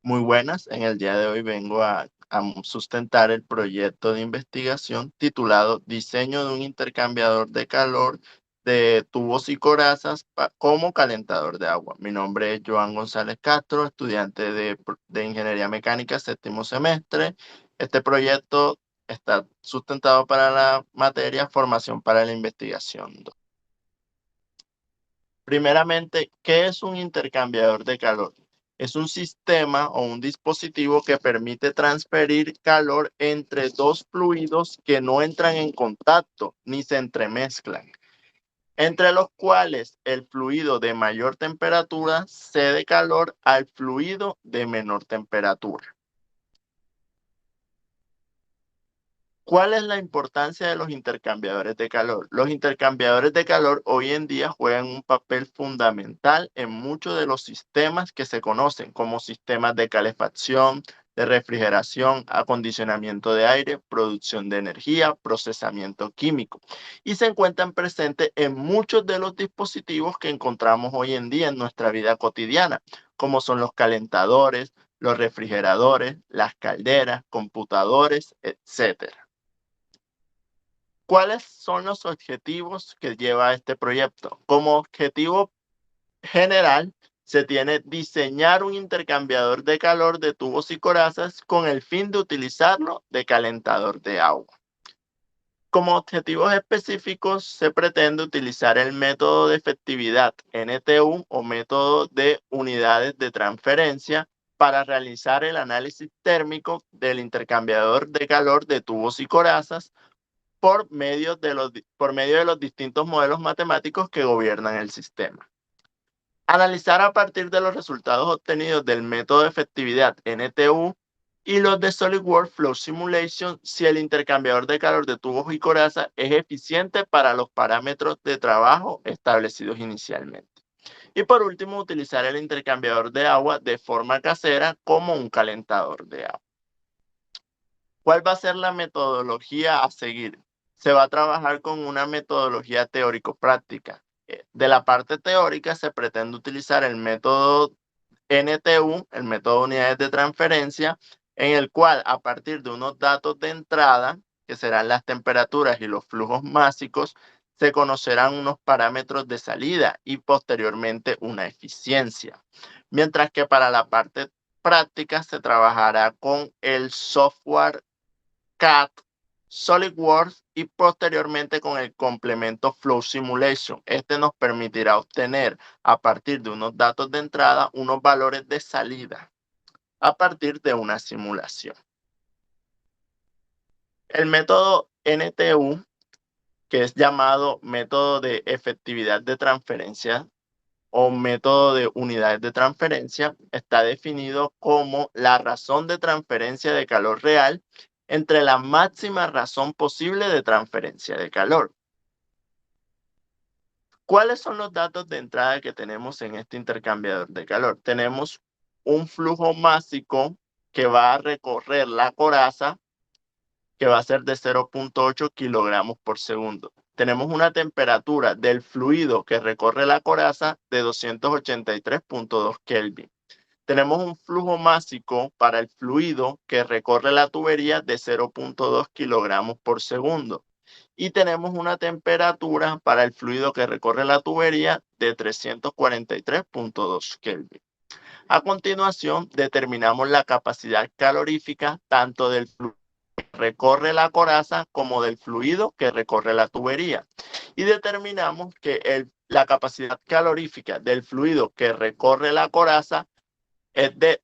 Muy buenas, en el día de hoy vengo a sustentar el proyecto de investigación titulado Diseño de un intercambiador de calor de tubos y corazas como calentador de agua. Mi nombre es Joan González Castro, estudiante de Ingeniería Mecánica, séptimo semestre. Este proyecto está sustentado para la materia Formación para la Investigación. Primeramente, ¿qué es un intercambiador de calor? Es un sistema o un dispositivo que permite transferir calor entre dos fluidos que no entran en contacto ni se entremezclan, entre los cuales el fluido de mayor temperatura cede calor al fluido de menor temperatura. ¿Cuál es la importancia de los intercambiadores de calor? Los intercambiadores de calor hoy en día juegan un papel fundamental en muchos de los sistemas que se conocen como sistemas de calefacción, de refrigeración, acondicionamiento de aire, producción de energía, procesamiento químico. Y se encuentran presentes en muchos de los dispositivos que encontramos hoy en día en nuestra vida cotidiana, como son los calentadores, los refrigeradores, las calderas, computadores, etcétera. ¿Cuáles son los objetivos que lleva este proyecto? Como objetivo general, se tiene diseñar un intercambiador de calor de tubos y corazas con el fin de utilizarlo de calentador de agua. Como objetivos específicos, se pretende utilizar el método de efectividad NTU o método de unidades de transferencia para realizar el análisis térmico del intercambiador de calor de tubos y corazas por medio de los distintos modelos matemáticos que gobiernan el sistema. Analizar a partir de los resultados obtenidos del método de efectividad NTU y los de SolidWorks Flow Simulation si el intercambiador de calor de tubos y coraza es eficiente para los parámetros de trabajo establecidos inicialmente. Y por último, utilizar el intercambiador de agua de forma casera como un calentador de agua. ¿Cuál va a ser la metodología a seguir? Se va a trabajar con una metodología teórico-práctica. De la parte teórica se pretende utilizar el método NTU, el método de unidades de transferencia, en el cual a partir de unos datos de entrada, que serán las temperaturas y los flujos másicos, se conocerán unos parámetros de salida y posteriormente una eficiencia. Mientras que para la parte práctica se trabajará con el software CAD, SolidWorks y posteriormente con el complemento Flow Simulation. Este nos permitirá obtener a partir de unos datos de entrada unos valores de salida a partir de una simulación. El método NTU, que es llamado método de efectividad de transferencia o método de unidades de transferencia, está definido como la razón de transferencia de calor real entre la máxima razón posible de transferencia de calor. ¿Cuáles son los datos de entrada que tenemos en este intercambiador de calor? Tenemos un flujo másico que va a recorrer la coraza, que va a ser de 0,8 kilogramos por segundo. Tenemos una temperatura del fluido que recorre la coraza de 283,2 Kelvin. Tenemos un flujo másico para el fluido que recorre la tubería de 0,2 kilogramos por segundo. Y tenemos una temperatura para el fluido que recorre la tubería de 343,2 Kelvin. A continuación, determinamos la capacidad calorífica tanto del fluido que recorre la coraza como del fluido que recorre la tubería. Y determinamos que la capacidad calorífica del fluido que recorre la coraza es de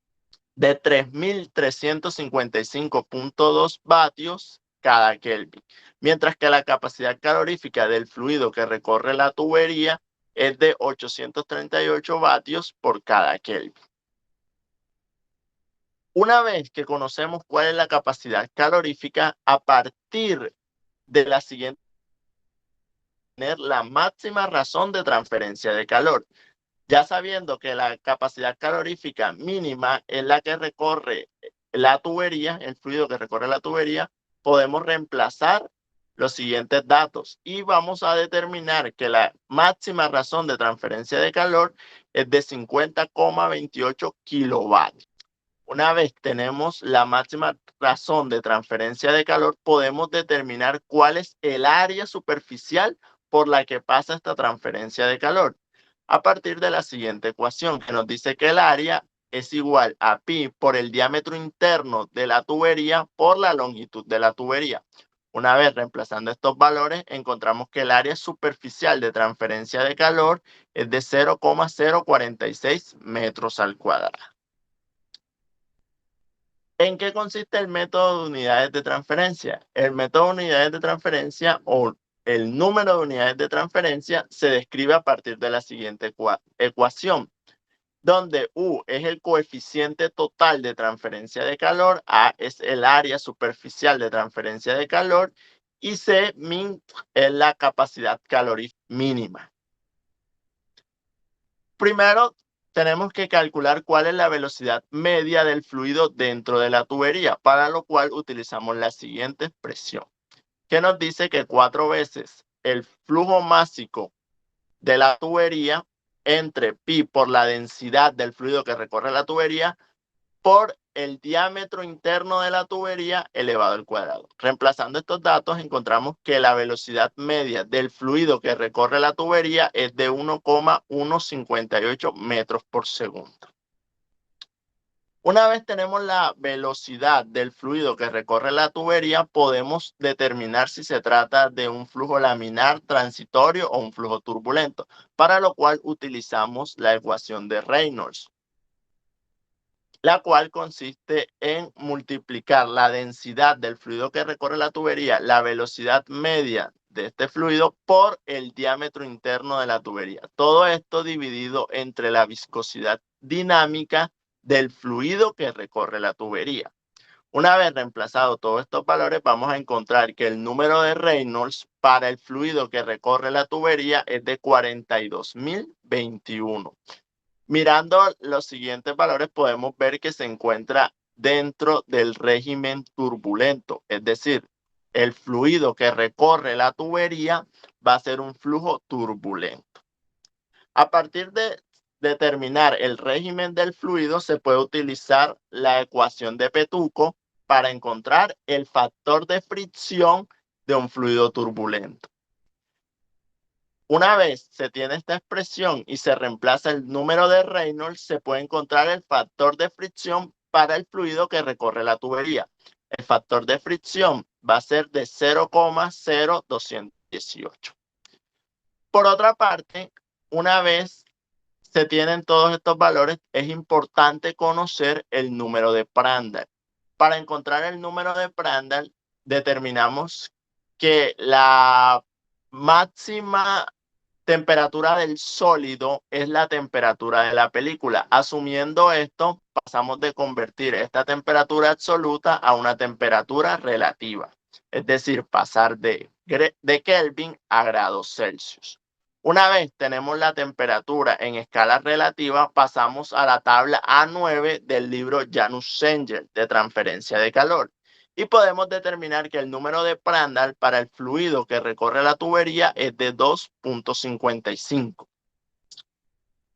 3.355,2 vatios cada Kelvin, mientras que la capacidad calorífica del fluido que recorre la tubería es de 838 vatios por cada Kelvin. Una vez que conocemos cuál es la capacidad calorífica, a partir de la siguiente, tener la máxima razón de transferencia de calor. Ya sabiendo que la capacidad calorífica mínima es la que recorre la tubería, el fluido que recorre la tubería, podemos reemplazar los siguientes datos y vamos a determinar que la máxima razón de transferencia de calor es de 50,28 kilovatios. Una vez tenemos la máxima razón de transferencia de calor, podemos determinar cuál es el área superficial por la que pasa esta transferencia de calor, a partir de la siguiente ecuación, que nos dice que el área es igual a pi por el diámetro interno de la tubería por la longitud de la tubería. Una vez reemplazando estos valores, encontramos que el área superficial de transferencia de calor es de 0,046 metros al cuadrado. ¿En qué consiste el método de unidades de transferencia? El método de unidades de transferencia o el número de unidades de transferencia se describe a partir de la siguiente ecuación, donde U es el coeficiente total de transferencia de calor, A es el área superficial de transferencia de calor y C min es la capacidad calorífica mínima. Primero, tenemos que calcular cuál es la velocidad media del fluido dentro de la tubería, para lo cual utilizamos la siguiente expresión, que nos dice que 4 veces el flujo másico de la tubería entre pi por la densidad del fluido que recorre la tubería por el diámetro interno de la tubería elevado al cuadrado. Reemplazando estos datos, encontramos que la velocidad media del fluido que recorre la tubería es de 1,158 metros por segundo. Una vez tenemos la velocidad del fluido que recorre la tubería, podemos determinar si se trata de un flujo laminar, transitorio o un flujo turbulento, para lo cual utilizamos la ecuación de Reynolds, la cual consiste en multiplicar la densidad del fluido que recorre la tubería, la velocidad media de este fluido, por el diámetro interno de la tubería. Todo esto dividido entre la viscosidad dinámica del fluido que recorre la tubería. Una vez reemplazado todos estos valores, vamos a encontrar que el número de Reynolds para el fluido que recorre la tubería es de 42.021. Mirando los siguientes valores, podemos ver que se encuentra dentro del régimen turbulento, es decir, el fluido que recorre la tubería va a ser un flujo turbulento. A partir de determinar el régimen del fluido, se puede utilizar la ecuación de Petuco para encontrar el factor de fricción de un fluido turbulento. Una vez se tiene esta expresión y se reemplaza el número de Reynolds, se puede encontrar el factor de fricción para el fluido que recorre la tubería. El factor de fricción va a ser de 0,0218. Por otra parte, una vez se tienen todos estos valores, es importante conocer el número de Prandtl. Para encontrar el número de Prandtl, determinamos que la máxima temperatura del sólido es la temperatura de la película. Asumiendo esto, pasamos de convertir esta temperatura absoluta a una temperatura relativa, es decir, pasar de Kelvin a grados Celsius. Una vez tenemos la temperatura en escala relativa, pasamos a la tabla A9 del libro Janus-Senger de transferencia de calor y podemos determinar que el número de Prandtl para el fluido que recorre la tubería es de 2,55.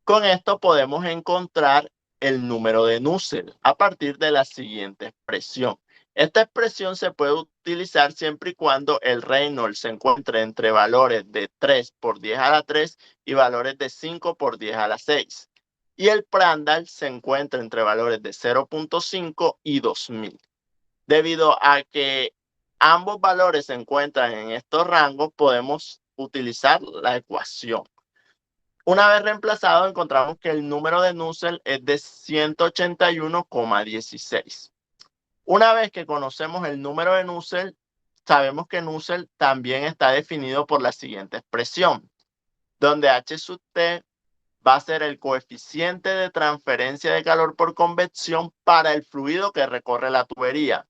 Con esto podemos encontrar el número de Nusselt a partir de la siguiente expresión. Esta expresión se puede utilizar siempre y cuando el Reynolds se encuentre entre valores de 3 por 10 a la 3 y valores de 5 por 10 a la 6. Y el Prandtl se encuentra entre valores de 0,5 y 2000. Debido a que ambos valores se encuentran en estos rangos, podemos utilizar la ecuación. Una vez reemplazado, encontramos que el número de Nusselt es de 181,16. Una vez que conocemos el número de Nusselt, sabemos que Nusselt también está definido por la siguiente expresión, donde H sub T va a ser el coeficiente de transferencia de calor por convección para el fluido que recorre la tubería.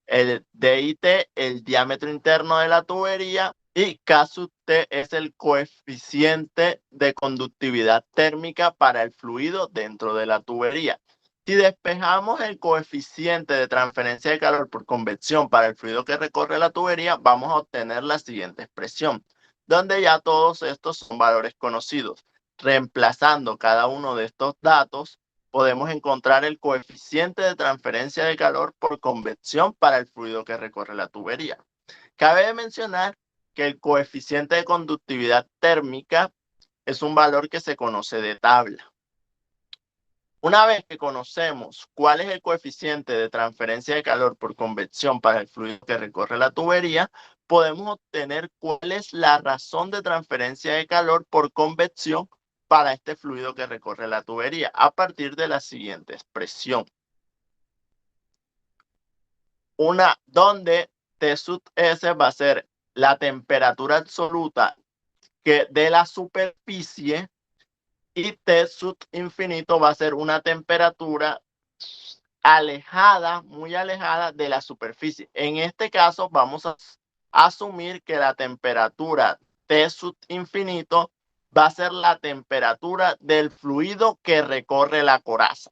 El DIT, el diámetro interno de la tubería, y K sub T es el coeficiente de conductividad térmica para el fluido dentro de la tubería. Si despejamos el coeficiente de transferencia de calor por convección para el fluido que recorre la tubería, vamos a obtener la siguiente expresión, donde ya todos estos son valores conocidos. Reemplazando cada uno de estos datos, podemos encontrar el coeficiente de transferencia de calor por convección para el fluido que recorre la tubería. Cabe mencionar que el coeficiente de conductividad térmica es un valor que se conoce de tabla. Una vez que conocemos cuál es el coeficiente de transferencia de calor por convección para el fluido que recorre la tubería, podemos obtener cuál es la razón de transferencia de calor por convección para este fluido que recorre la tubería a partir de la siguiente expresión. Donde T sub S va a ser la temperatura absoluta de la superficie y T sub infinito va a ser una temperatura alejada, muy alejada de la superficie. En este caso vamos a asumir que la temperatura T sub infinito va a ser la temperatura del fluido que recorre la coraza.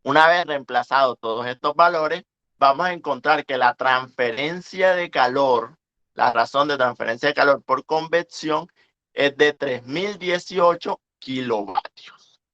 Una vez reemplazados todos estos valores, vamos a encontrar que la transferencia de calor, la razón de transferencia de calor por convección es de 3018 kilovatios.